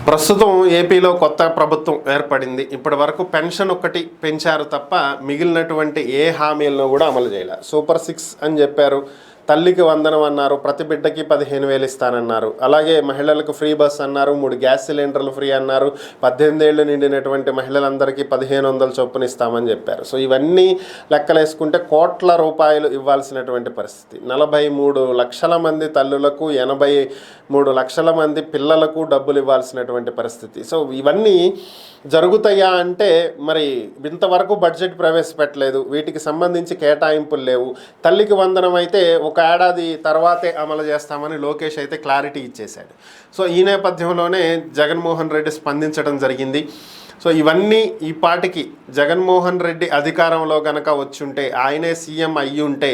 ప్రస్తుతం ఏపీలో కొత్త ప్రభుత్వం ఏర్పడింది. ఇప్పటి వరకు పెన్షన్ ఒకటి పెంచారు తప్ప మిగిలినటువంటి ఏ హామీలను కూడా అమలు చేయలే. సూపర్ 6 అని చెప్పారు, తల్లికి వందనం అన్నారు, ప్రతి బిడ్డకి 15,000 ఇస్తానన్నారు, అలాగే మహిళలకు ఫ్రీ బస్ అన్నారు, 3 గ్యాస్ సిలిండర్లు ఫ్రీ అన్నారు, 18 ఏళ్ళు నిండినటువంటి మహిళలందరికీ 1,500 చొప్పున ఇస్తామని చెప్పారు. సో ఇవన్నీ లెక్కలేసుకుంటే కోట్ల రూపాయలు ఇవ్వాల్సినటువంటి పరిస్థితి. 43 లక్షల మంది తల్లులకు, 83 లక్షల మంది పిల్లలకు డబ్బులు ఇవ్వాల్సినటువంటి పరిస్థితి. సో ఇవన్నీ జరుగుతాయా అంటే మరి ఇంతవరకు బడ్జెట్ ప్రవేశపెట్టలేదు, వీటికి సంబంధించి కేటాయింపులు లేవు. తల్లికి వందనం అయితే ఒక ఏడాది తర్వాతే అమలు చేస్తామని లోకేష్ అయితే క్లారిటీ ఇచ్చేశాడు. సో ఈ నేపథ్యంలోనే జగన్మోహన్ రెడ్డి స్పందించడం జరిగింది. సో ఇవన్నీ ఈ పాటికి జగన్మోహన్ రెడ్డి అధికారంలో కనుక వచ్చుంటే, ఆయనే సీఎం అయ్యి ఉంటే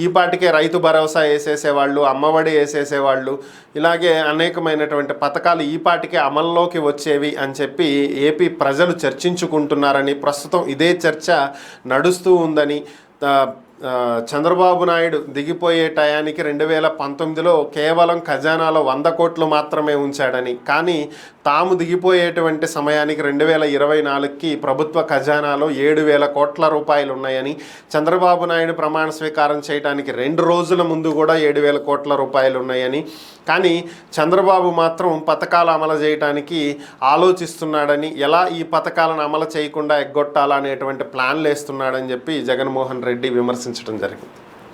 ఈ పాటికే రైతు భరోసా వేసేసేవాళ్ళు, అమ్మఒడి వేసేసేవాళ్ళు, ఇలాగే అనేకమైనటువంటి పథకాలు ఈ పాటికే అమల్లోకి వచ్చేవి అని చెప్పి ఏపీ ప్రజలు చర్చించుకుంటున్నారని, ప్రస్తుతం ఇదే చర్చ నడుస్తూ ఉందని, చంద్రబాబు నాయుడు దిగిపోయే టయానికి 2019లో కేవలం ఖజానాలో 100 కోట్లు మాత్రమే ఉంచాడని, కానీ తాము దిగిపోయేటువంటి సమయానికి 2024కి ప్రభుత్వ ఖజానాలో 7,000 కోట్ల రూపాయలు ఉన్నాయని, చంద్రబాబు నాయుడు ప్రమాణ స్వీకారం చేయడానికి 2 రోజుల ముందు కూడా 7,000 కోట్ల రూపాయలు ఉన్నాయని, కానీ చంద్రబాబు మాత్రం పథకాలు అమలు చేయడానికి ఆలోచిస్తున్నాడని, ఎలా ఈ పథకాలను అమలు చేయకుండా ఎగ్గొట్టాలనేటువంటి ప్లాన్లు వేస్తున్నాడని చెప్పి జగన్మోహన్ రెడ్డి విమర్శించడం జరిగింది.